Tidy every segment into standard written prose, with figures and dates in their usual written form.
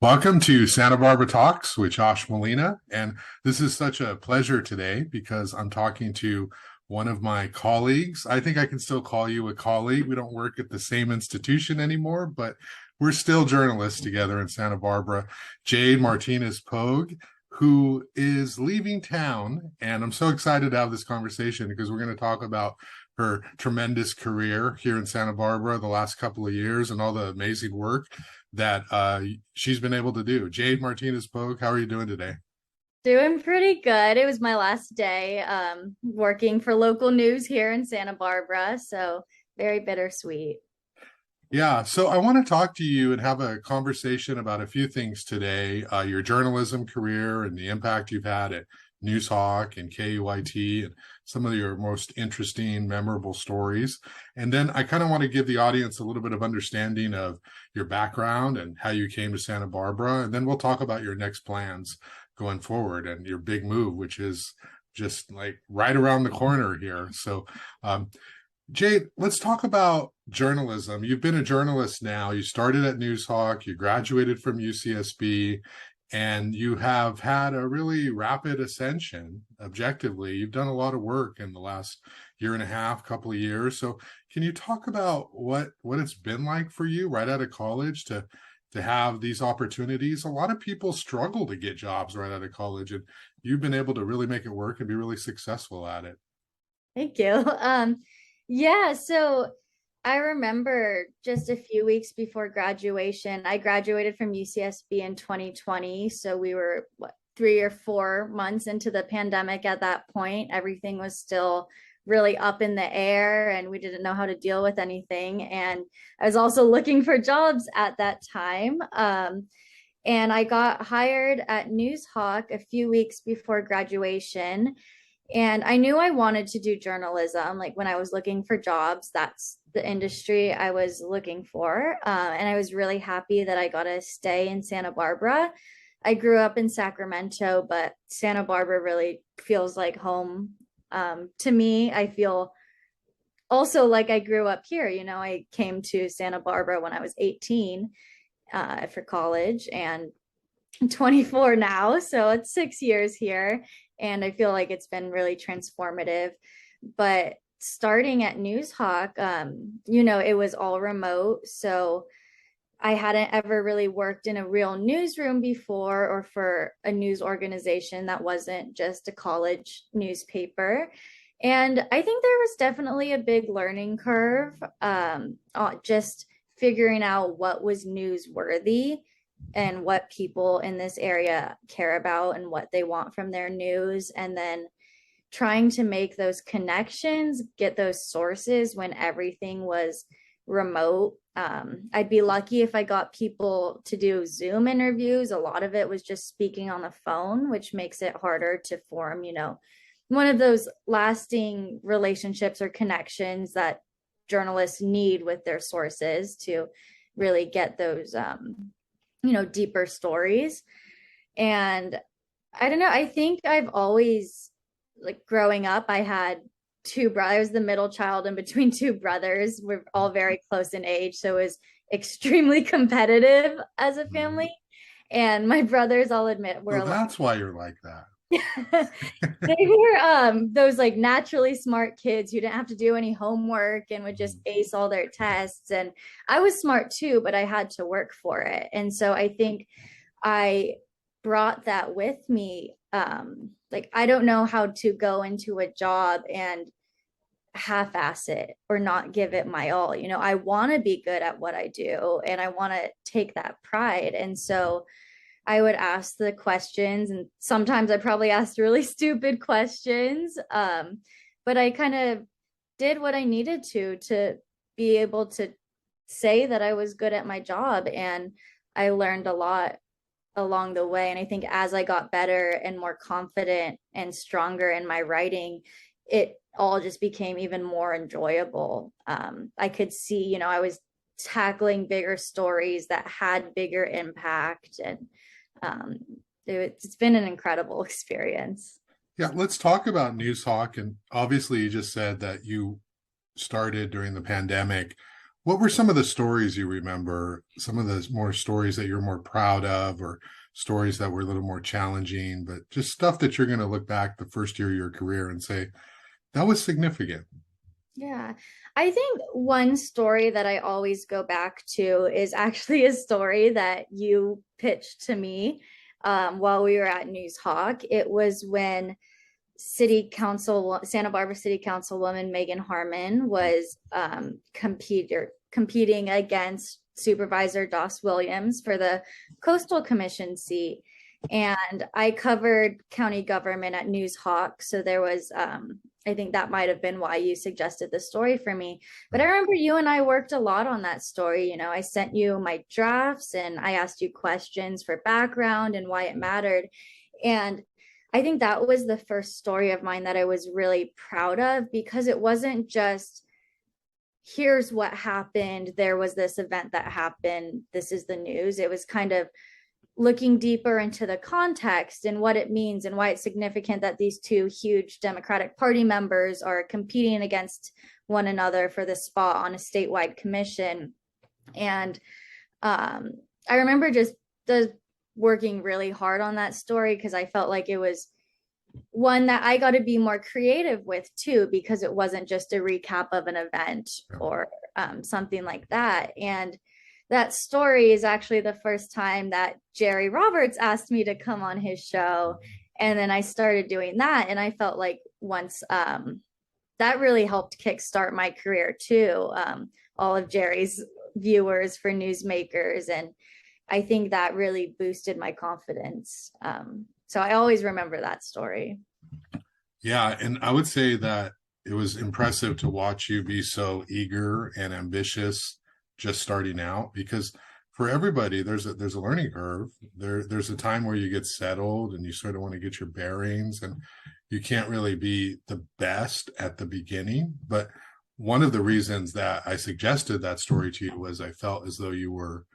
Welcome to Santa Barbara Talks with Josh Molina. And this is such a pleasure today because I'm talking to one of my colleagues. I think I can still call you a colleague. We don't work at the same institution anymore, but we're still journalists together in Santa Barbara. Jade Martinez-Pogue, who is leaving town. And I'm so excited to have this conversation because we're going to talk about her tremendous career here in Santa Barbara the last couple of years and all the amazing work that she's been able to do. Jade Martinez-Pogue, how are you doing today? Doing pretty good. It was my last day working for local news here in Santa Barbara, so very bittersweet. Yeah, so I want to talk to you and have a conversation about a few things today. Your journalism career and the impact you've had at Noozhawk and KEYT and some of your most interesting, memorable stories. And then I kind of want to give the audience a little bit of understanding of your background and how you came to Santa Barbara. And then we'll talk about your next plans going forward and your big move, which is just like right around the corner here. So Jade, let's talk about journalism. You've been a journalist now. You started at Noozhawk, you graduated from UCSB, and you have had a really rapid ascension objectively. You've done a lot of work in the last year and a half, couple of years. So can you talk about what it's been like for you right out of college to have these opportunities? A lot of people struggle to get jobs right out of college, and you've been able to really make it work and be really successful at it. Thank you. Yeah, so I remember just a few weeks before graduation, I graduated from UCSB in 2020. So we were 3 or 4 months into the pandemic at that point. Everything was still really up in the air and we didn't know how to deal with anything. And I was also looking for jobs at that time. And I got hired at Noozhawk a few weeks before graduation. And I knew I wanted to do journalism. Like when I was looking for jobs, that's the industry I was looking for. And I was really happy that I got to stay in Santa Barbara. I grew up in Sacramento, but Santa Barbara really feels like home to me. I feel also like I grew up here. You know, I came to Santa Barbara when I was 18 for college and I'm 24 now. So it's 6 years here. And I feel like it's been really transformative. But starting at Noozhawk, it was all remote. So I hadn't ever really worked in a real newsroom before or for a news organization that wasn't just a college newspaper. And I think there was definitely a big learning curve, just figuring out what was newsworthy and what people in this area care about and what they want from their news. And then trying to make those connections, get those sources when everything was remote. I'd be lucky if I got people to do Zoom interviews. A lot of it was just speaking on the phone, which makes it harder to form, one of those lasting relationships or connections that journalists need with their sources to really get those deeper stories. And I don't know, I think I've always, like growing up, I had two brothers. I was the middle child in between two brothers. We're all very close in age, so it was extremely competitive as a family. And my brothers, I'll admit, were So a lot. that's why you're like that. They were those like naturally smart kids who didn't have to do any homework and would just ace all their tests. And I was smart too, but I had to work for it. And so I think I brought that with me. Like I don't know how to go into a job and half-ass it or not give it my all. I want to be good at what I do and I want to take that pride. And so I would ask the questions, and sometimes I probably asked really stupid questions. But I kind of did what I needed to be able to say that I was good at my job. And I learned a lot along the way. And I think as I got better and more confident and stronger in my writing, it all just became even more enjoyable. I could see, I was tackling bigger stories that had bigger impact. And it's been an incredible experience. Yeah, let's talk about Noozhawk. And obviously, you just said that you started during the pandemic. What were some of the stories you remember? Some of the more stories that you're more proud of, or stories that were a little more challenging, but just stuff that you're going to look back the first year of your career and say, that was significant. Yeah. I think one story that I always go back to is actually a story that you pitched to me while we were at Noozhawk. It was when Santa Barbara City Councilwoman Megan Harmon was competing against Supervisor Doss Williams for the Coastal Commission seat. And I covered county government at Noozhawk. So there was, I think that might have been why you suggested the story for me. But I remember you and I worked a lot on that story. You know, I sent you my drafts and I asked you questions for background and why it mattered. And I think that was the first story of mine that I was really proud of, because it wasn't just, here's what happened, there was this event that happened, this is the news. It was kind of looking deeper into the context and what it means and why it's significant that these two huge Democratic Party members are competing against one another for the spot on a statewide commission. And I remember just working really hard on that story because I felt like it was one that I got to be more creative with too, because it wasn't just a recap of an event or something like that. And that story is actually the first time that Jerry Roberts asked me to come on his show. And then I started doing that. And I felt like once that really helped kickstart my career too. All of Jerry's viewers for newsmakers. And I think that really boosted my confidence. So I always remember that story. Yeah. And I would say that it was impressive to watch you be so eager and ambitious just starting out, because for everybody there's a learning curve. There's a time where you get settled and you sort of want to get your bearings, and you can't really be the best at the beginning. But one of the reasons that I suggested that story to you was I felt as though you were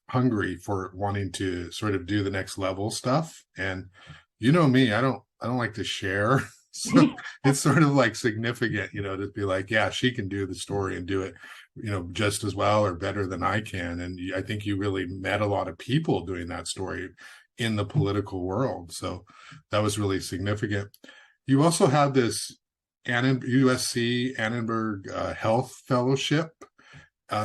hungry for wanting to sort of do the next level stuff. And you know me, I don't like to share. So it's sort of like significant, to be like, yeah, she can do the story and do it, just as well or better than I can. And I think you really met a lot of people doing that story in the political world. So that was really significant. You also had this USC Annenberg Health Fellowship.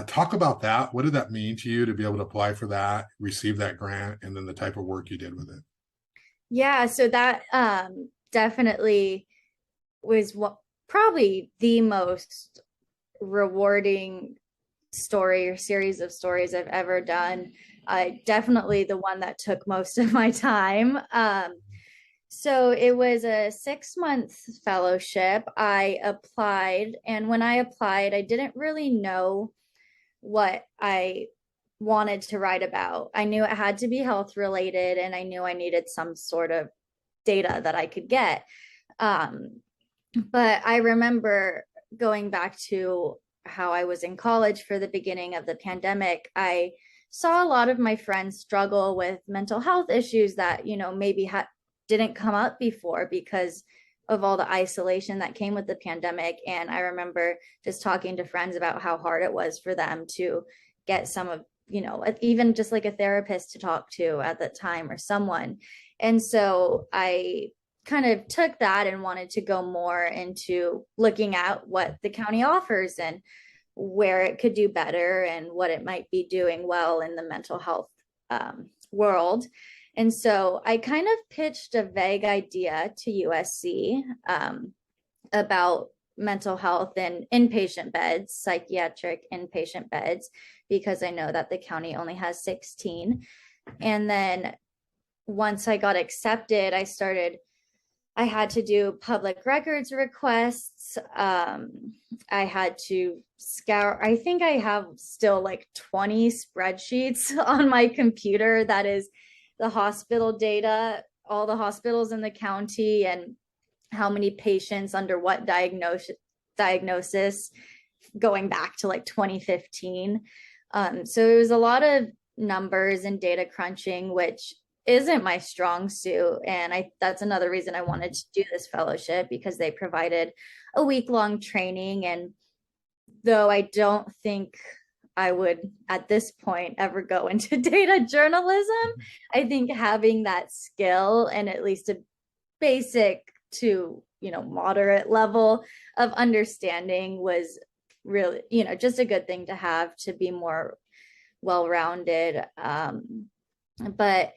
Talk about that. What did that mean to you to be able to apply for that, receive that grant, and then the type of work you did with it? Yeah, so that definitely was probably the most rewarding story or series of stories I've ever done. Definitely the one that took most of my time. So it was a 6-month fellowship. I applied, and when I applied, I didn't really know what I wanted to write about. I knew it had to be health related, and I knew I needed some sort of data that I could get. But I remember going back to how I was in college for the beginning of the pandemic. I saw a lot of my friends struggle with mental health issues that, maybe didn't come up before because of all the isolation that came with the pandemic. And I remember just talking to friends about how hard it was for them to get some of, even just like a therapist to talk to at that time or someone. And so I kind of took that and wanted to go more into looking at what the county offers and where it could do better and what it might be doing well in the mental health world. And so I kind of pitched a vague idea to USC about mental health in inpatient beds, psychiatric inpatient beds, because I know that the county only has 16. And then once I got accepted, I had to do public records requests. I had to scour, I think I have still like 20 spreadsheets on my computer. That is the hospital data, all the hospitals in the county and how many patients under what diagnosis going back to like 2015. So it was a lot of numbers and data crunching, which isn't my strong suit. And that's another reason I wanted to do this fellowship, because they provided a week-long training. And though I don't think I would at this point ever go into data journalism. I think having that skill and at least a basic to, moderate level of understanding was really, just a good thing to have to be more well-rounded. But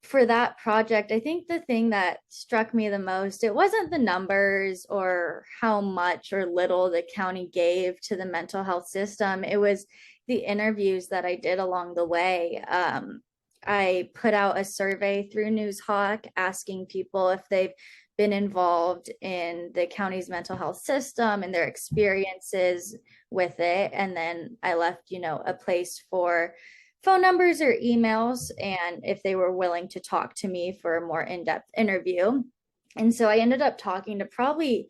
for that project, I think the thing that struck me the most, it wasn't the numbers or how much or little the county gave to the mental health system. It was the interviews that I did along the way. I put out a survey through Noozhawk asking people if they've been involved in the county's mental health system and their experiences with it. And then I left, a place for phone numbers or emails, and if they were willing to talk to me for a more in-depth interview. And so I ended up talking to probably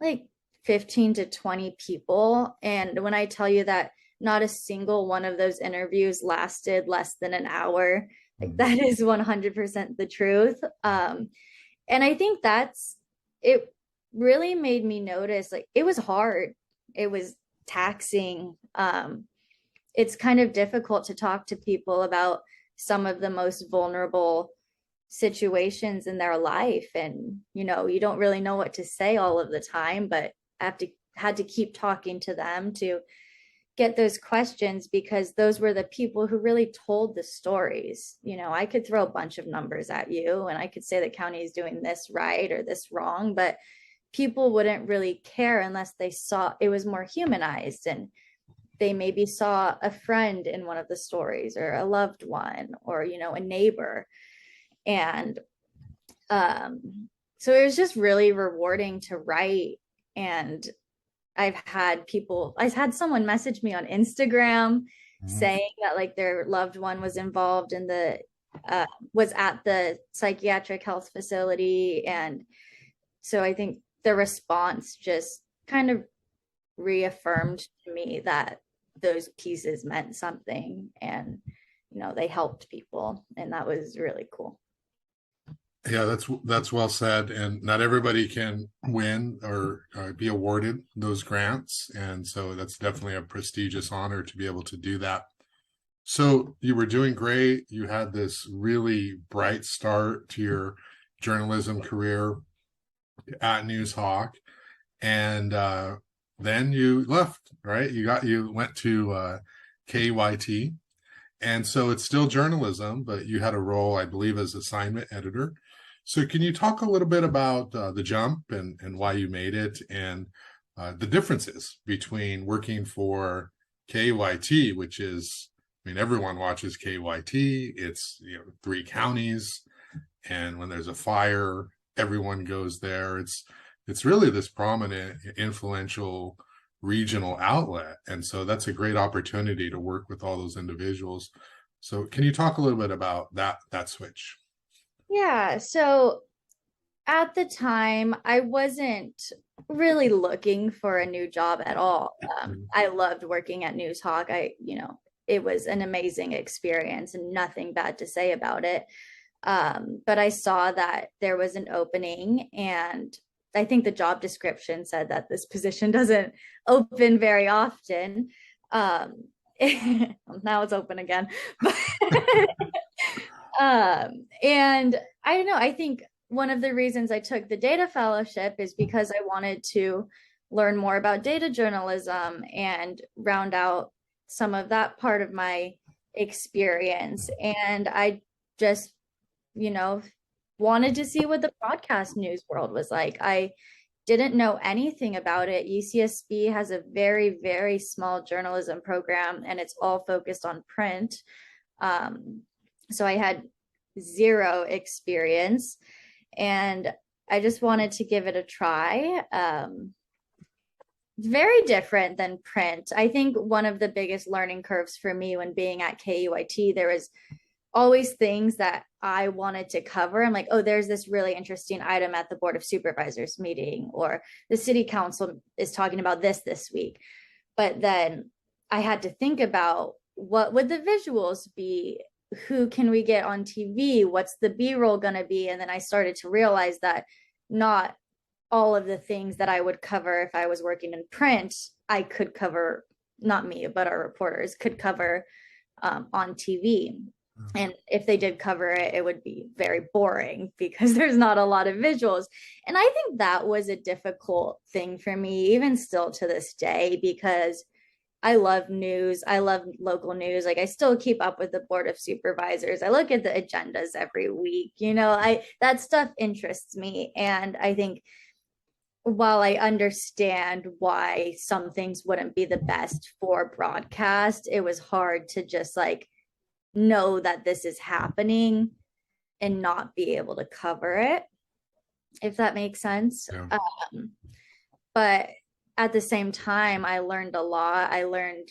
like 15 to 20 people. And when I tell you that not a single one of those interviews lasted less than an hour, like that is 100% the truth. And I think it really made me notice, like, it was hard. It was taxing. It's kind of difficult to talk to people about some of the most vulnerable situations in their life. And, you don't really know what to say all of the time, but I had to keep talking to them to get those questions, because those were the people who really told the stories. I could throw a bunch of numbers at you and I could say the county is doing this right or this wrong, but people wouldn't really care unless they saw it was more humanized, and they maybe saw a friend in one of the stories or a loved one or, a neighbor. And so it was just really rewarding to write. And I had someone message me on Instagram saying that like their loved one was involved in was at the psychiatric health facility. And so I think the response just kind of reaffirmed to me that those pieces meant something, and they helped people, and that was really cool. Yeah, that's well said. And not everybody can win or be awarded those grants, and so that's definitely a prestigious honor to be able to do that. So you were doing great. You had this really bright start to your journalism career at Noozhawk, and then you left, right? You went to KEYT, and so it's still journalism, but you had a role, I believe, as assignment editor. So can you talk a little bit about the jump and why you made it, and the differences between working for KEYT, which is, I mean, everyone watches KEYT. It's 3 counties, and when there's a fire, everyone goes there. It's really this prominent, influential regional outlet. And so that's a great opportunity to work with all those individuals. So can you talk a little bit about that switch? Yeah. So at the time, I wasn't really looking for a new job at all. I loved working at Noozhawk. It was an amazing experience and nothing bad to say about it. But I saw that there was an opening, and I think the job description said that this position doesn't open very often. Now it's open again. And I don't know, I think one of the reasons I took the data fellowship is because I wanted to learn more about data journalism and round out some of that part of my experience. And I just, wanted to see what the broadcast news world was like. I didn't know anything about it. UCSB has a very, very small journalism program, and it's all focused on print. So I had zero experience, and I just wanted to give it a try. Very different than print. I think one of the biggest learning curves for me when being at KEYT, there was always things that I wanted to cover. I'm like, oh, there's this really interesting item at the Board of Supervisors meeting, or the city council is talking about this week. But then I had to think about, what would the visuals be? Who can we get on TV? What's the B-roll going to be? And then I started to realize that not all of the things that I would cover if I was working in print, I could cover, not me, but our reporters could cover on TV. And if they did cover it, it would be very boring because there's not a lot of visuals. And I think that was a difficult thing for me, even still to this day, because I love news. I love local news. Like I still keep up with the board of supervisors. I look at the agendas every week. That stuff interests me. And I think while I understand why some things wouldn't be the best for broadcast, it was hard to just like know that this is happening and not be able to cover it, if that makes sense. Yeah. But at the same time, I learned a lot. I learned,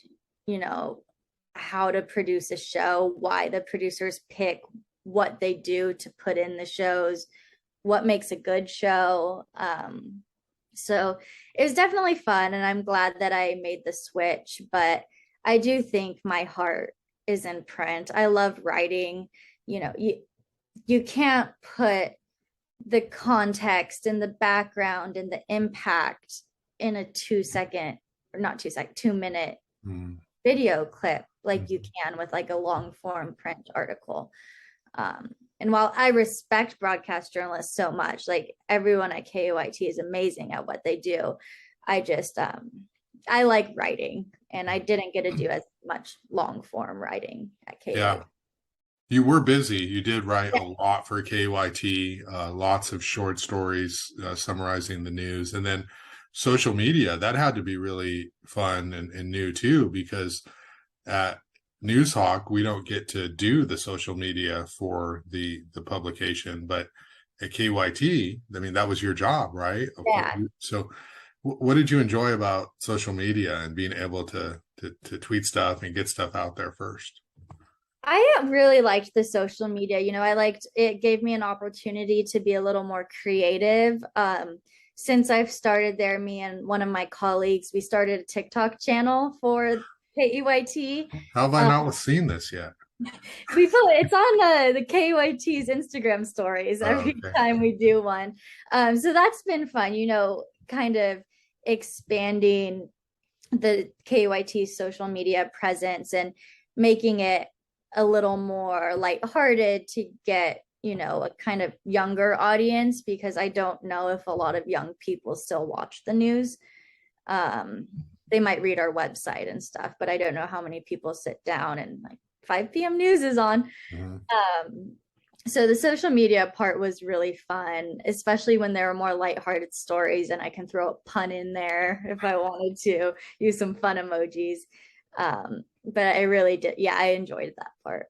how to produce a show, why the producers pick what they do to put in the shows, what makes a good show. So it was definitely fun, and I'm glad that I made the switch. But I do think my heart is in print. I love writing. You can't put the context and the background and the impact in a 2-second, or not 2-second, 2-minute video clip like you can with like a long form print article. And while I respect broadcast journalists so much, like everyone at KEYT is amazing at what they do, I just I like writing, and I didn't get to do as much long form writing at KEYT. Yeah. You were busy. You did write a lot for KEYT, lots of short stories summarizing the news. And then social media, that had to be really fun and new too, because at Noozhawk, we don't get to do the social media for the publication, but at KEYT, I mean, that was your job, right? Yeah. So what did you enjoy about social media and being able to tweet stuff and get stuff out there first? I really liked the social media. I liked it, gave me an opportunity to be a little more creative. Since I've started there, me and one of my colleagues, we started a TikTok channel for KEYT. How have I not seen this yet? It's on the KEYT's Instagram stories every time we do one. So that's been fun, kind of expanding the KEYT social media presence and making it a little more lighthearted to get, a kind of younger audience, because I don't know if a lot of young people still watch the news. They might read our website and stuff, but I don't know how many people sit down and like 5 p.m. news is on. So the social media part was really fun, especially when there were more lighthearted stories and I can throw a pun in there if I wanted to, use some fun emojis. But I really did. Yeah, I enjoyed that part.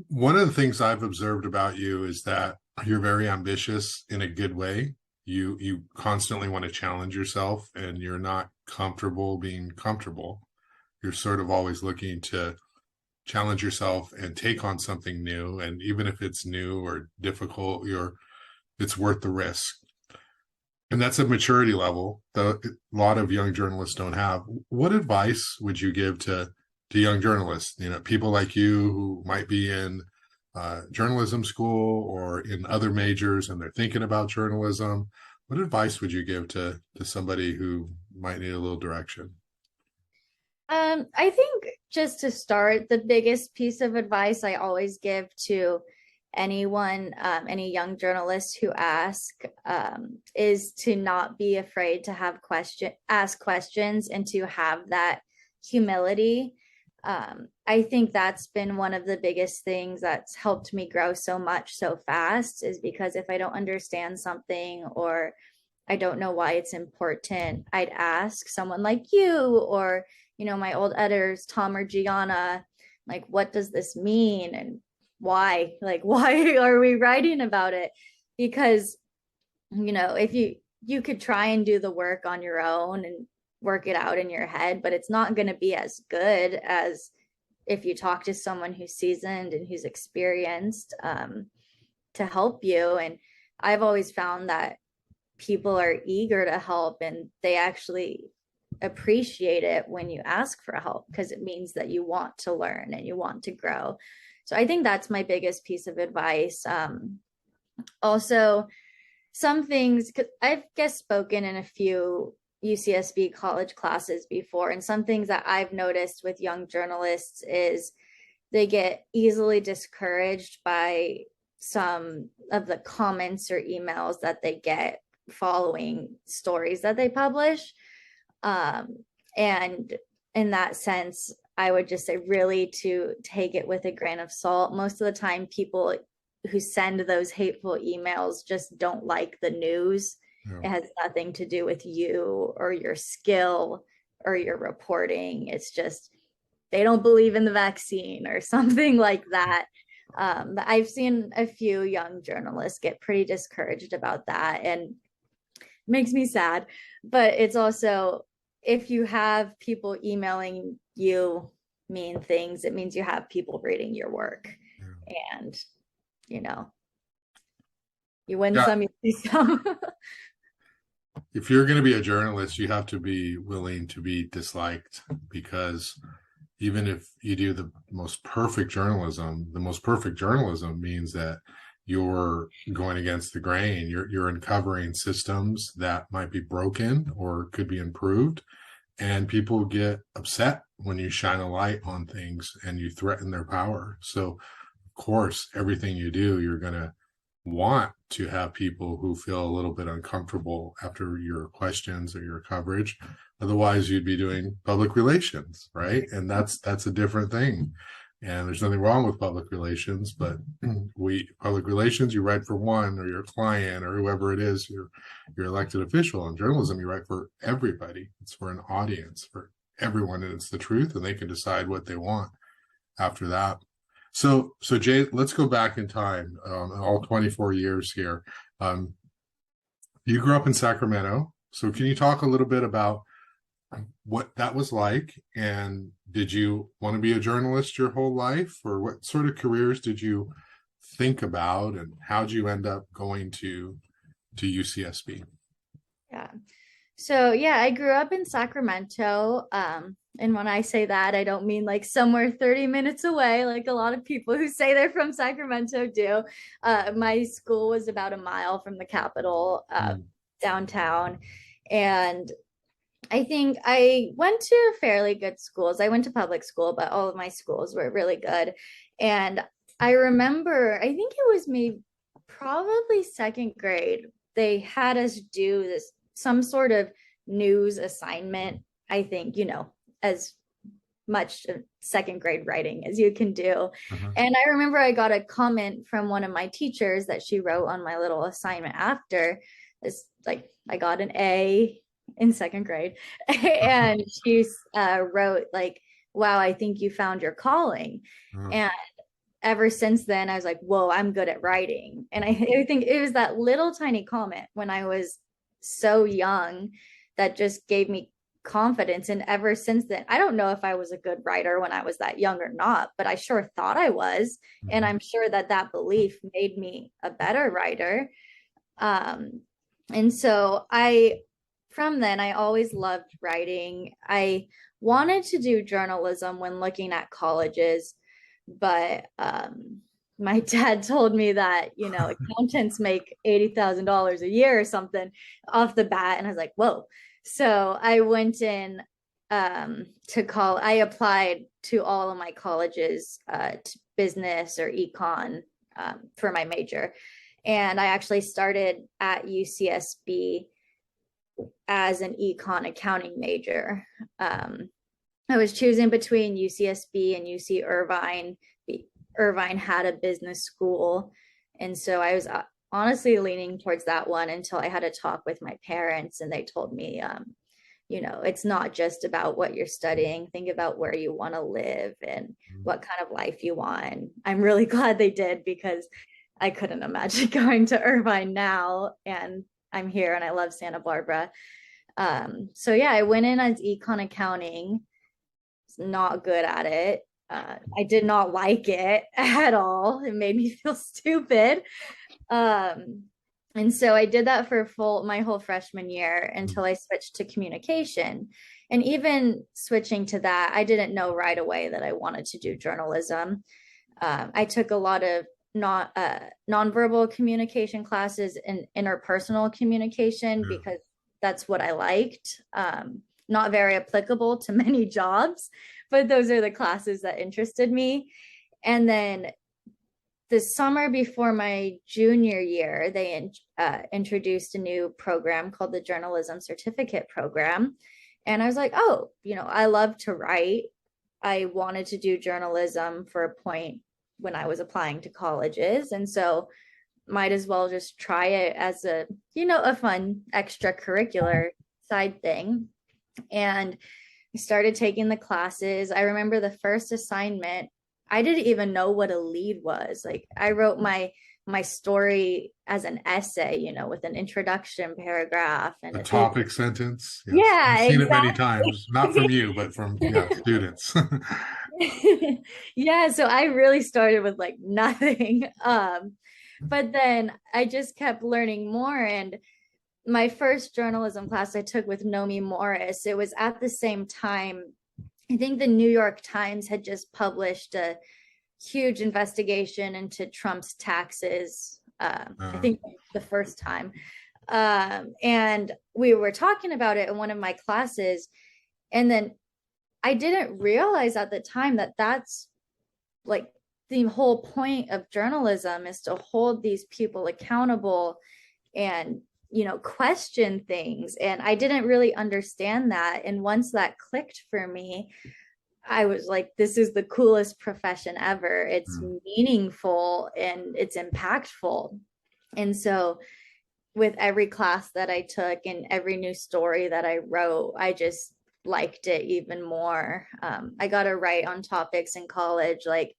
One of the things I've observed about you is that you're very ambitious in a good way. You constantly want to challenge yourself, and you're not comfortable being comfortable. You're sort of always looking to challenge yourself and take on something new. And even if it's new or difficult, it's worth the risk. And that's a maturity level that a lot of young journalists don't have. What advice would you give to young journalists, people like you who might be in journalism school or in other majors and they're thinking about journalism? What advice would you give to somebody who might need a little direction? I think just to start, the biggest piece of advice I always give to anyone, any young journalists who ask, is to not be afraid to ask questions and to have that humility. I think that's been one of the biggest things that's helped me grow so much so fast, is because if I don't understand something or I don't know why it's important, I'd ask someone like you or, my old editors, Tom or Gianna, like, what does this mean? And why? Like, why are we writing about it? Because, if you could try and do the work on your own and work it out in your head, but it's not going to be as good as if you talk to someone who's seasoned and who's experienced to help you. And I've always found that people are eager to help, and they actually appreciate it when you ask for help, because it means that you want to learn and you want to grow. So I think that's my biggest piece of advice. Also, some things, 'cause I've guest spoken in a few UCSB college classes before, and some things that I've noticed with young journalists is they get easily discouraged by some of the comments or emails that they get following stories that they publish. And in that sense, I would just say really to take it with a grain of salt. Most of the time, people who send those hateful emails just don't like the news. Yeah. It has nothing to do with you or your skill or your reporting. It's just they don't believe in the vaccine or something like that. But I've seen a few young journalists get pretty discouraged about that, and it makes me sad. But it's also, if you have people emailing you mean things, it means you have people reading your work. Yeah. And, you know, you win Yeah. some, you lose some. If you're going to be a journalist, you have to be willing to be disliked, because even if you do the most perfect journalism, the most perfect journalism means that you're going against the grain. You're uncovering systems that might be broken or could be improved. And people get upset when you shine a light on things and you threaten their power. So, of course, everything you do, you're going to want to have people who feel a little bit uncomfortable after your questions or your coverage. Otherwise, you'd be doing public relations, right? And that's a different thing. And there's nothing wrong with public relations, but public relations, you write for one or your client or whoever it is, your elected official. In journalism, you write for everybody. It's for an audience, for everyone, and it's the truth, and they can decide what they want after that. So Jay, let's go back in time, all 24 years here. You grew up in Sacramento. So can you talk a little bit about what that was like? And did you want to be a journalist your whole life, or what sort of careers did you think about, and how'd you end up going to UCSB? Yeah. So yeah, I grew up in Sacramento. And when I say that, I don't mean like somewhere 30 minutes away, like a lot of people who say they're from Sacramento do. My school was about a mile from the capital, downtown. And I think I went to fairly good schools. I went to public school, but all of my schools were really good. And I remember, I think it was maybe probably second grade, they had us do this some sort of news assignment. I think, as much second grade writing as you can do. And I remember I got a comment from one of my teachers that she wrote on my little assignment after. It's like, I got an A in second grade. And she wrote like, wow, I think you found your calling. And ever since then, I was like, whoa, I'm good at writing. And I think it was that little tiny comment when I was so young that just gave me confidence. And ever since then, I don't know if I was a good writer when I was that young or not, but I sure thought I was. And I'm sure that belief made me a better writer. And so from then, I always loved writing. I wanted to do journalism when looking at colleges, but my dad told me that, accountants make $80,000 a year or something off the bat. And I was like, whoa. So I went in to college. I applied to all of my colleges, to business or econ for my major. And I actually started at UCSB as an econ accounting major. I was choosing between UCSB and UC Irvine. Irvine had a business school. And so I was honestly leaning towards that one until I had a talk with my parents, and they told me, it's not just about what you're studying. Think about where you want to live and what kind of life you want. And I'm really glad they did, because I couldn't imagine going to Irvine now. And I'm here and I love Santa Barbara. So yeah, I went in as econ accounting. Not good at it. I did not like it at all. It made me feel stupid. And so I did that for my whole freshman year until I switched to communication. And even switching to that, I didn't know right away that I wanted to do journalism. I took a lot of not nonverbal communication classes and interpersonal communication Yeah. because that's what I liked. Not very applicable to many jobs, but those are the classes that interested me. And then the summer before my junior year, they introduced a new program called the Journalism Certificate Program. And I was like, oh, I love to write. I wanted to do journalism for a point when I was applying to colleges. And so might as well just try it as a fun extracurricular side thing. And I started taking the classes. I remember the first assignment, I didn't even know what a lead was. Like I wrote my story as an essay, with an introduction paragraph and A a big. topic sentence. Yes. Yeah, I've seen it many times, not from exactly. you, but from, yeah, students. Yeah, so I really started with like nothing. But then I just kept learning more. And my first journalism class I took with Nomi Morris, it was at the same time. I think the New York Times had just published a huge investigation into Trump's taxes. I Uh, think the first time. And we were talking about it in one of my classes. And then I didn't realize at the time that that's like the whole point of journalism is to hold these people accountable and question things. And I didn't really understand that. And once that clicked for me, I was like, this is the coolest profession ever. It's mm. meaningful and it's impactful. And so with every class that I took and every new story that I wrote, I just liked it even more. I got to write on topics in college like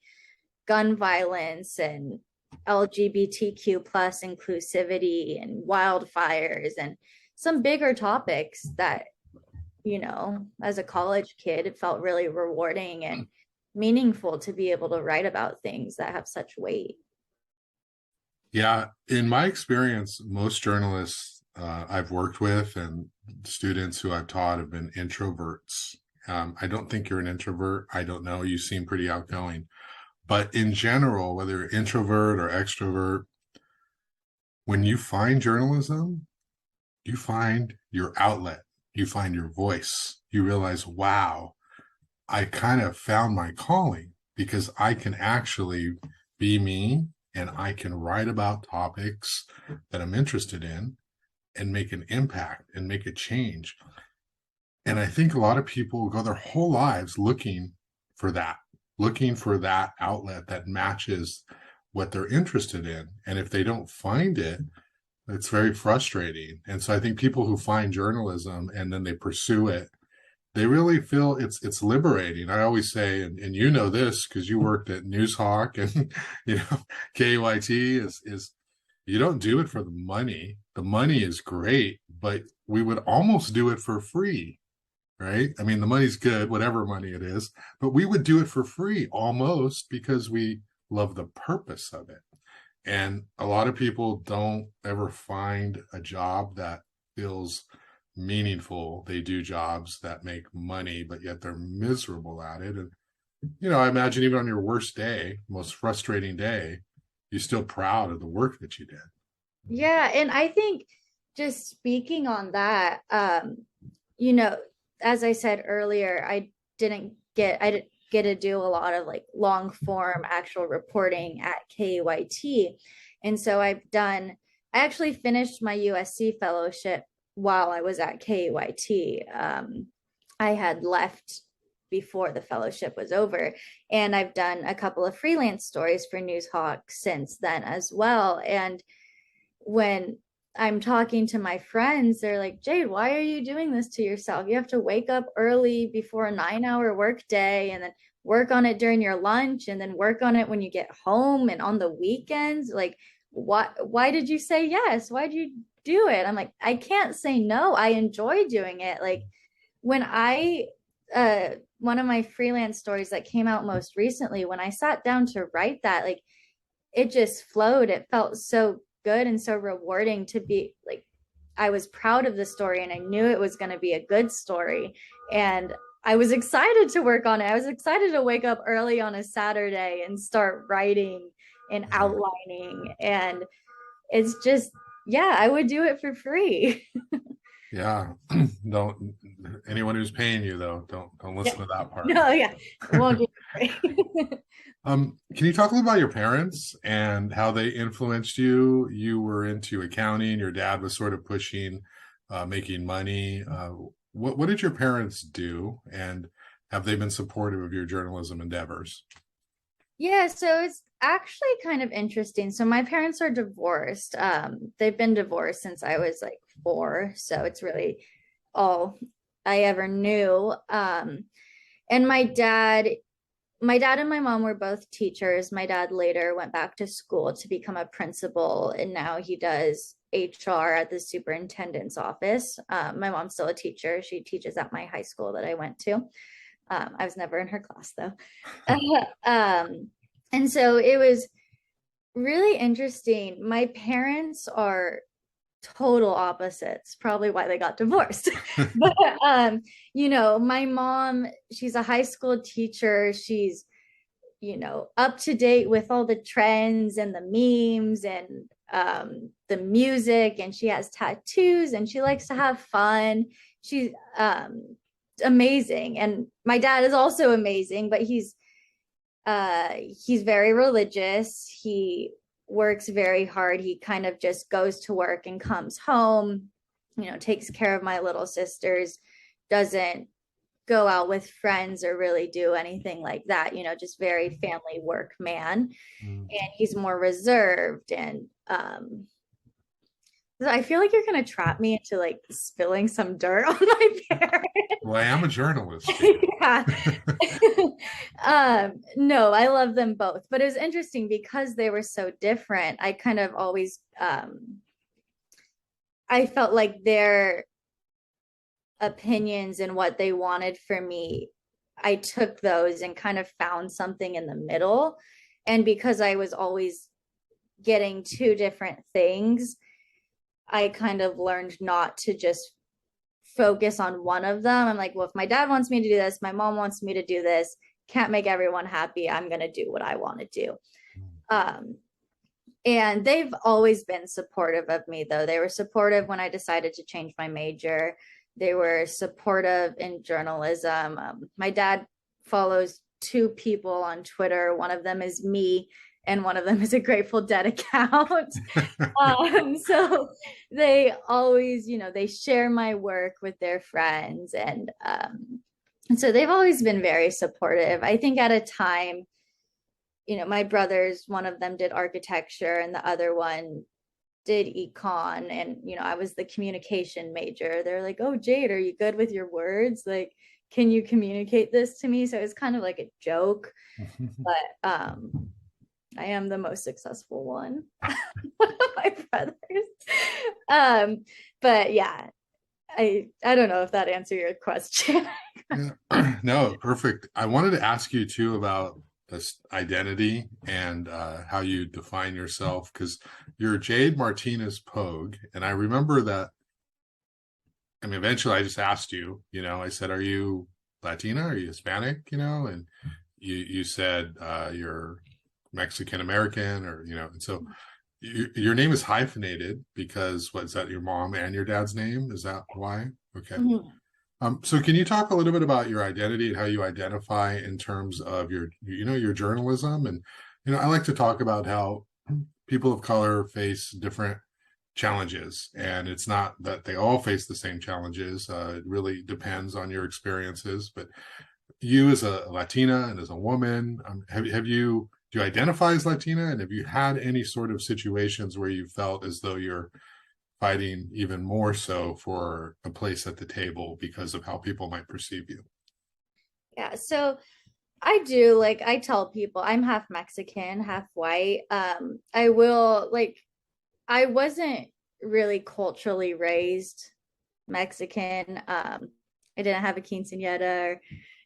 gun violence and LGBTQ plus inclusivity and wildfires and some bigger topics that, as a college kid, it felt really rewarding and meaningful to be able to write about things that have such weight. Yeah, in my experience, most journalists I've worked with and students who I've taught have been introverts. I don't think you're an introvert. I don't know. You seem pretty outgoing. But in general, whether you're introvert or extrovert, when you find journalism, you find your outlet, you find your voice. You realize, wow, I kind of found my calling because I can actually be me and I can write about topics that I'm interested in and make an impact and make a change. And I think a lot of people go their whole lives looking for that outlet that matches what they're interested in. And if they don't find it, it's very frustrating. And so I think people who find journalism and then they pursue it, they really feel it's liberating. I always say, and you know this because you worked at Noozhawk and KEYT is you don't do it for the money. The money is great, but we would almost do it for free, right? I mean, the money's good, whatever money it is, but we would do it for free almost because we love the purpose of it. And a lot of people don't ever find a job that feels meaningful. They do jobs that make money, but yet they're miserable at it. And, I imagine even on your worst day, most frustrating day, you're still proud of the work that you did. Yeah, and I think just speaking on that, you know, as I said earlier, I didn't get to do a lot of like long form actual reporting at KEYT. And so I actually finished my USC fellowship while I was at KEYT. I had left before the fellowship was over, and I've done a couple of freelance stories for Noozhawk since then as well. And when I'm talking to my friends, they're like, Jade, why are you doing this to yourself? You have to wake up early before a 9-hour work day and then work on it during your lunch and then work on it when you get home and on the weekends. Like, why did you say yes? Why did you do it? I'm like, I can't say no. I enjoy doing it. Like when one of my freelance stories that came out most recently, when I sat down to write that, like it just flowed. It felt so good and so rewarding to be like, I was proud of the story and I knew it was going to be a good story. And I was excited to work on it. I was excited to wake up early on a Saturday and start writing and outlining. And it's just, yeah, I would do it for free. Yeah. Don't, anyone who's paying you though, don't listen to that part. No, yeah, it won't do it for free. Can you talk a little about your parents and how they influenced you? You were into accounting, your dad was sort of pushing making money. What did your parents do, and have they been supportive of your journalism endeavors? Yeah, so it's actually kind of interesting. So my parents are divorced. They've been divorced since I was like 4, so it's really all I ever knew. And my dad and my mom were both teachers. My dad later went back to school to become a principal, and now he does HR at the superintendent's office. My mom's still a teacher. She teaches at my high school that I went to. I was never in her class though. And so it was really interesting. My parents are total opposites, probably why they got divorced. But my mom, she's a high school teacher. She's, up to date with all the trends and the memes and the music, and she has tattoos and she likes to have fun. She's amazing. And my dad is also amazing, but he's very religious. He works very hard. He kind of just goes to work and comes home, takes care of my little sisters, doesn't go out with friends or really do anything like that, just very family work man. And he's more reserved. And I feel like you're going to trap me into like spilling some dirt on my parents. Well, I am a journalist. Yeah. No, I love them both, but it was interesting because they were so different. I kind of always, I felt like their opinions and what they wanted for me, I took those and kind of found something in the middle. And because I was always getting 2 different things, I kind of learned not to just focus on one of them. I'm like, well, if my dad wants me to do this, my mom wants me to do this, can't make everyone happy. I'm going to do what I want to do. And they've always been supportive of me, though. They were supportive when I decided to change my major. They were supportive in journalism. My dad follows 2 people on Twitter. One of them is me, and one of them is a Grateful Dead account. So they always, they share my work with their friends. And so they've always been very supportive. I think at a time, my brothers, one of them did architecture and the other one did econ, and I was the communication major. They're like, oh, Jade, are you good with your words? Like, can you communicate this to me? So it's kind of like a joke. But I am the most successful one. My brothers. But yeah, I don't know if that answered your question. Yeah. No, perfect. I wanted to ask you too about this identity and how you define yourself, because you're Jade Martinez-Pogue, and I remember that. I mean, eventually I just asked you, I said, are you Latina? Are you Hispanic? And you said you're Mexican American, or and so your name is hyphenated because what's that, your mom and your dad's name? Is that why? Okay. Mm-hmm. So can you talk a little bit about your identity and how you identify in terms of your journalism? And I like to talk about how people of color face different challenges, and it's not that they all face the same challenges. It really depends on your experiences. But you as a Latina and as a woman, do you identify as Latina, and have you had any sort of situations where you felt as though you're fighting even more so for a place at the table because of how people might perceive you? Yeah, so I do, like, I tell people I'm half Mexican, half white. I wasn't really culturally raised Mexican. I didn't have a quinceañera or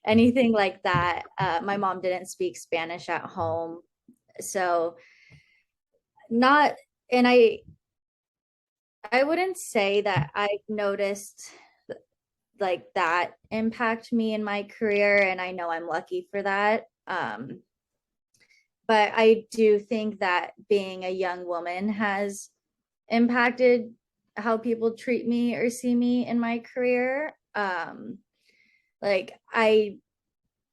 anything like that. My mom didn't speak Spanish at home. So not, and I wouldn't say that I've noticed like that impact me in my career, and I know I'm lucky for that. but I do think that being a young woman has impacted how people treat me or see me in my career. Like I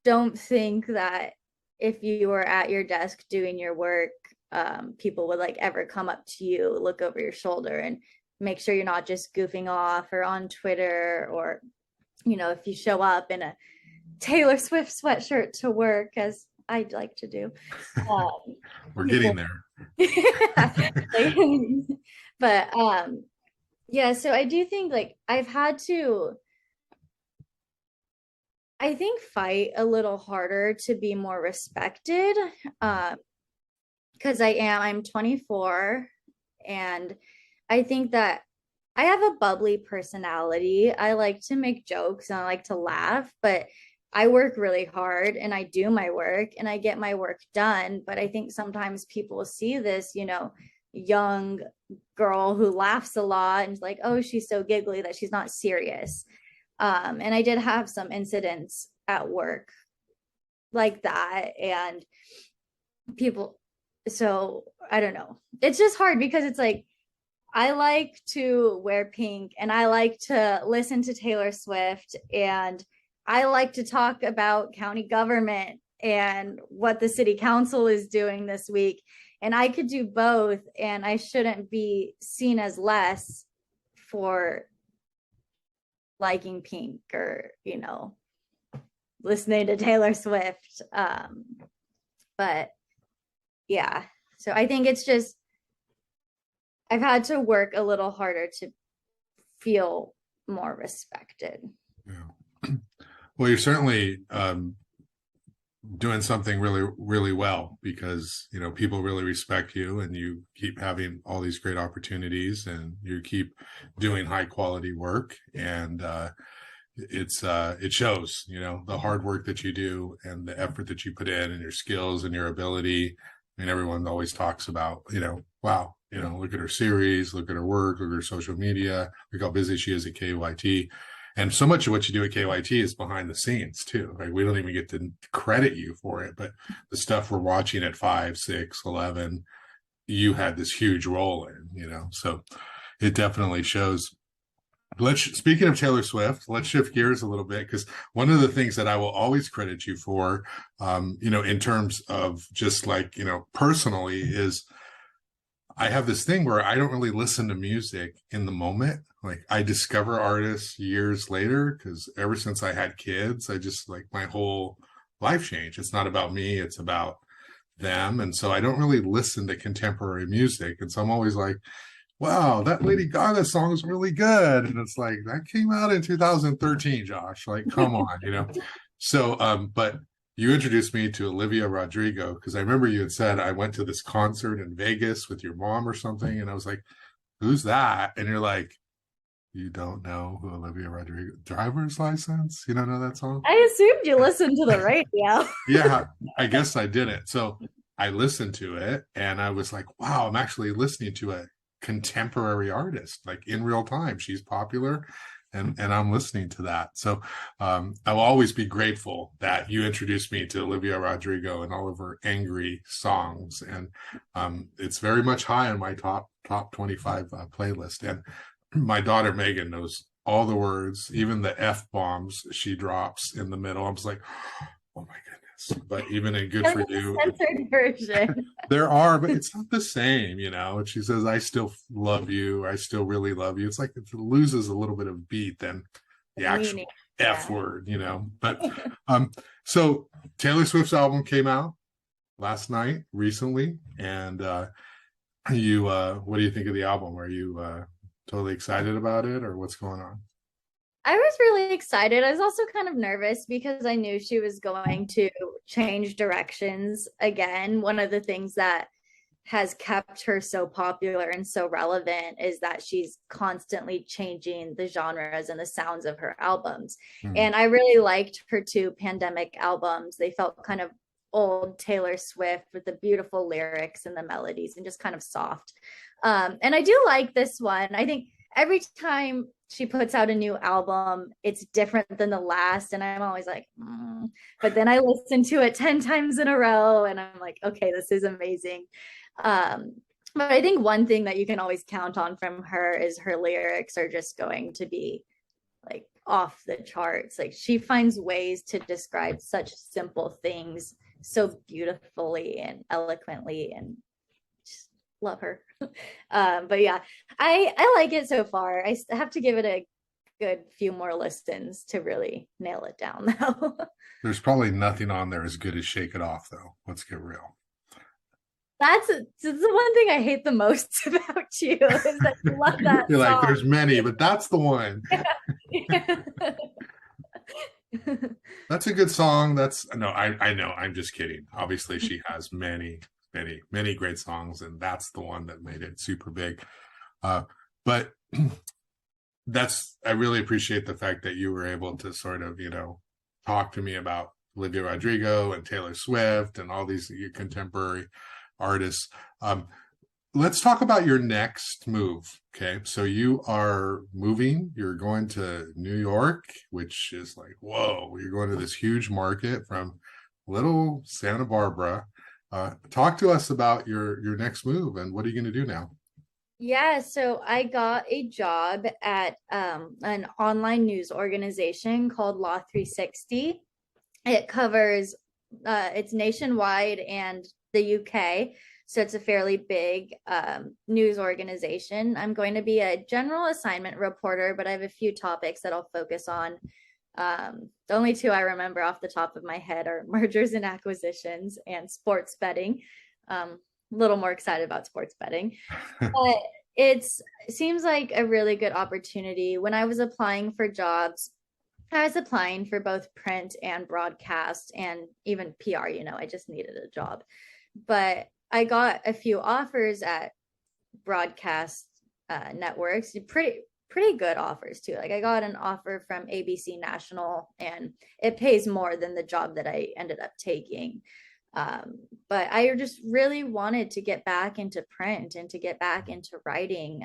don't think that if you were at your desk doing your work, people would like ever come up to you, look over your shoulder, and make sure you're not just goofing off or on Twitter, or, you know, if you show up in a Taylor Swift sweatshirt to work, as I'd like to do. We're getting there. But yeah, so I do think like I've had to, I think, fight a little harder to be more respected. Because I'm 24, and I think that I have a bubbly personality. I like to make jokes and I like to laugh, but I work really hard and I do my work and I get my work done. But I think sometimes people see this, you know, young girl who laughs a lot and like, oh, she's so giggly, that she's not serious. And I did have some incidents at work like that, and people, so I don't know. It's just hard because it's like I like to wear pink and I like to listen to Taylor Swift and I like to talk about county government and what the city council is doing this week. And I could do both, and I shouldn't be seen as less for liking pink or, you know, listening to Taylor Swift. But yeah, so I think it's just I've had to work a little harder to feel more respected. Yeah. Well, you're certainly doing something really, really well, because, you know, people really respect you and you keep having all these great opportunities and you keep doing high quality work. And it shows, you know, the hard work that you do and the effort that you put in and your skills and your ability. I mean, everyone always talks about, you know, wow, you know, look at her series, look at her work, look at her social media, look how busy she is at KYT. And so much of what you do at KYT is behind the scenes too, right? We don't even get to credit you for it, but the stuff we're watching at 5, 6, 11, you had this huge role in, you know, so it definitely shows. Speaking of Taylor Swift, let's shift gears a little bit, because one of the things that I will always credit you for, you know, in terms of just like, you know, personally, is I have this thing where I don't really listen to music in the moment. Like I discover artists years later, because ever since I had kids, I just like my whole life changed. It's not about me, it's about them. And so I don't really listen to contemporary music. And so I'm always like, wow, that Lady Gaga song is really good. And it's like, that came out in 2013, Josh. Like, come on, you know? So, but you introduced me to Olivia Rodrigo, because I remember you had said, I went to this concert in Vegas with your mom or something. And I was like, who's that? And you're like, you don't know who Olivia Rodrigo, Driver's License? You don't know that song? I assumed you listened to the radio. Yeah, I guess I didn't. So I listened to it and I was like, wow, I'm actually listening to a contemporary artist, like in real time. She's popular and I'm listening to that. So I will always be grateful that you introduced me to Olivia Rodrigo and all of her angry songs. And it's very much high on my top 25 playlist. And my daughter Megan knows all the words, even the F bombs she drops in the middle. I was like, oh my goodness. But even in Good For You, censored version. there are, but it's not the same, you know. And she says, I still love you. I still really love you. It's like it loses a little bit of beat than the actual F word, you know. But so Taylor Swift's album came out last night, recently. And what do you think of the album? Are you totally excited about it, or what's going on? I was really excited. I was also kind of nervous because I knew she was going to change directions again. One of the things that has kept her so popular and so relevant is that she's constantly changing the genres and the sounds of her albums. And I really liked her 2 pandemic albums. They felt kind of old Taylor Swift with the beautiful lyrics and the melodies and just kind of soft. And I do like this one. I think every time she puts out a new album, it's different than the last. And I'm always like, but then I listen to it 10 times in a row and I'm like, okay, this is amazing. Um, but I think one thing that you can always count on from her is her lyrics are just going to be like off the charts. Like she finds ways to describe such simple things so beautifully and eloquently, and just love her. But yeah, I like it so far. I have to give it a good few more listens to really nail it down though. There's probably nothing on there as good as Shake It Off, though. Let's get real. That's the one thing I hate the most about you is that you love that You're like, song. there's many, but that's the one. That's a good song. That's no, I know. I'm just kidding. Obviously, she has many great songs, and that's the one that made it super big. But I really appreciate the fact that you were able to sort of, talk to me about Olivia Rodrigo and Taylor Swift and all these contemporary artists. Let's talk about your next move. Okay. So you are moving, you're going to New York, which is like, whoa, you're going to this huge market from little Santa Barbara. Talk to us about your next move and what are you going to do now? Yeah, so I got a job at an online news organization called Law 360. It covers it's nationwide and the UK. So it's a fairly big news organization. I'm going to be a general assignment reporter, but I have a few topics that I'll focus on. The only two I remember off the top of my head are mergers and acquisitions and sports betting. A little more excited about sports betting. But it seems like a really good opportunity. When I was applying for jobs, I was applying for both print and broadcast and even PR, I just needed a job. But I got a few offers at broadcast networks, pretty good offers too. Like I got an offer from ABC National, and it pays more than the job that I ended up taking. But I just really wanted to get back into print and to get back into writing.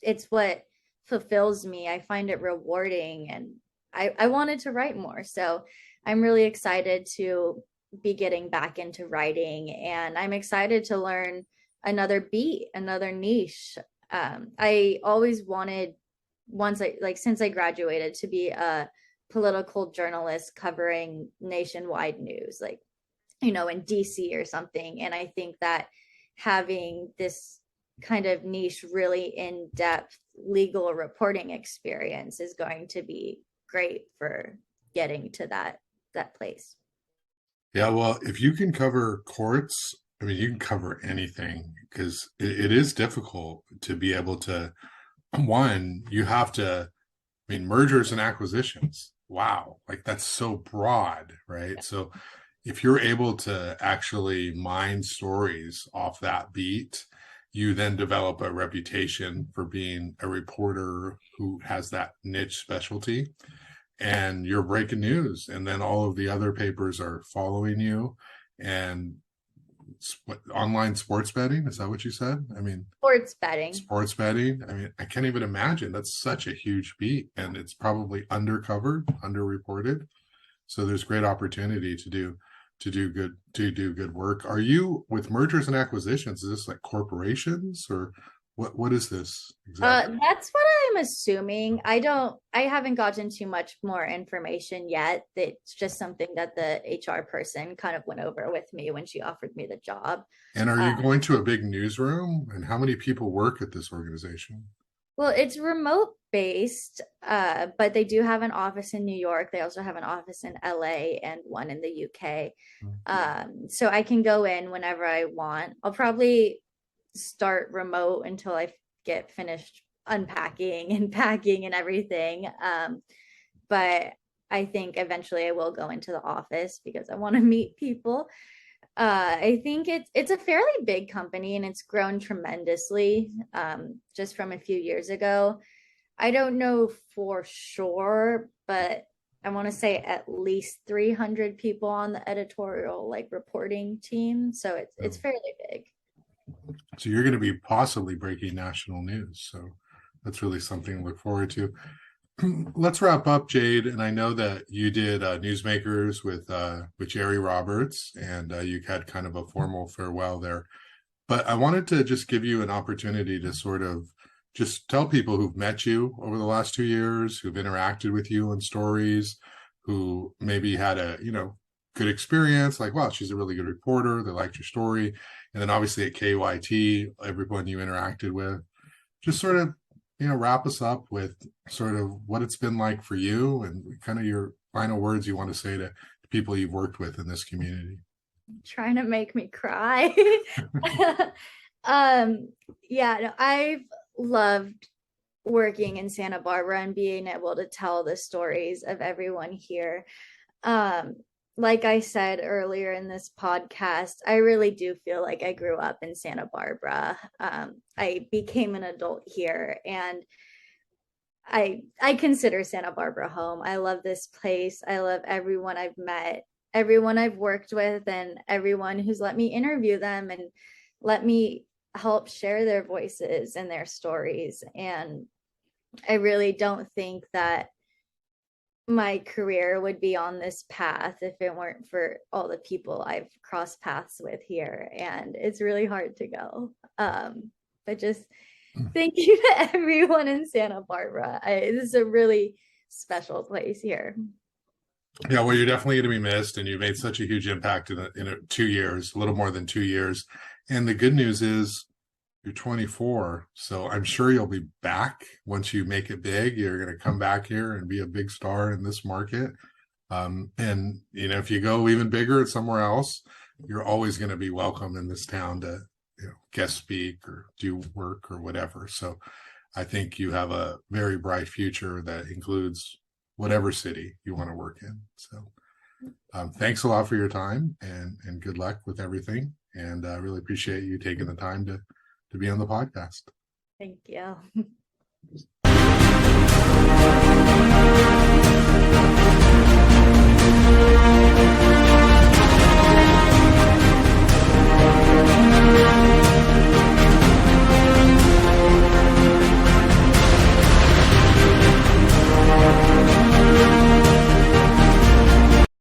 It's what fulfills me. I find it rewarding, and I wanted to write more. So I'm really excited to be getting back into writing, and I'm excited to learn another beat, another niche. I always wanted, since I graduated, to be a political journalist covering nationwide news, like, in DC or something. And I think that having this kind of niche, really in-depth legal reporting experience is going to be great for getting to that place. Yeah, well, if you can cover courts, I mean, you can cover anything because it is difficult to be able to. One, you have to, I mean, mergers and acquisitions. Wow, like that's so broad, right? So if you're able to actually mine stories off that beat, you then develop a reputation for being a reporter who has that niche specialty and you're breaking news. And then all of the other papers are following you. And online sports betting, is that what you said? I mean, Sports betting. sports betting. I mean, I can't even imagine. That's such a huge beat. And it's probably undercovered, underreported. So there's great opportunity to do good work. Are you with mergers and acquisitions? Is this like corporations or what is this exactly? That's what I'm assuming. I haven't gotten too much more information yet. It's just something that the HR person kind of went over with me when she offered me the job. And are Uh, you going to a big newsroom? And how many people work at this organization? well, it's remote based, but they do have an office in New York. They also have an office in LA and one in the UK. So I can go in whenever I want. I'll probably start remote until I get finished unpacking and packing and everything. But I think eventually I will go into the office because I want to meet people. I think it's a fairly big company and it's grown tremendously just from a few years ago. I don't know for sure, but I want to say at least 300 people on the editorial like reporting team. So it's Oh, fairly big. so you're going to be possibly breaking national news. So That's really something to look forward to. Let's wrap up, Jade. And I know that you did Newsmakers with Jerry Roberts, and you had kind of a formal farewell there. But I wanted to just give you an opportunity to sort of just tell people who've met you over the last 2 years, who've interacted with you in stories, who maybe had a, good experience, like, wow, she's a really good reporter. They liked your story. And then obviously at KYT, everyone you interacted with, just sort of, wrap us up with sort of what it's been like for you and kind of your final words you want to say to people you've worked with in this community. Trying to make me cry. Yeah, no, I've loved working in Santa Barbara and being able to tell the stories of everyone here. Like I said earlier in this podcast, I really do feel like I grew up in Santa Barbara. I became an adult here, and I consider Santa Barbara home. I love this place. I love everyone I've met, everyone I've worked with, and everyone who's let me interview them and let me help share their voices and their stories. And I really don't think that my career would be on this path if it weren't for all the people I've crossed paths with here. And it's really hard to go. But just thank you to everyone in Santa Barbara. This is a really special place here. Yeah, well, you're definitely going to be missed, and you made such a huge impact in 2 years, a little more than 2 years. And the good news is you're 24, so I'm sure you'll be back once you make it big. You're going to come back here and be a big star in this market. And if you go even bigger at somewhere else, you're always going to be welcome in this town to guest speak or do work or whatever. So I think you have a very bright future that includes whatever city you want to work in. So thanks a lot for your time, and good luck with everything. And I really appreciate you taking the time to be on the podcast. Thank you.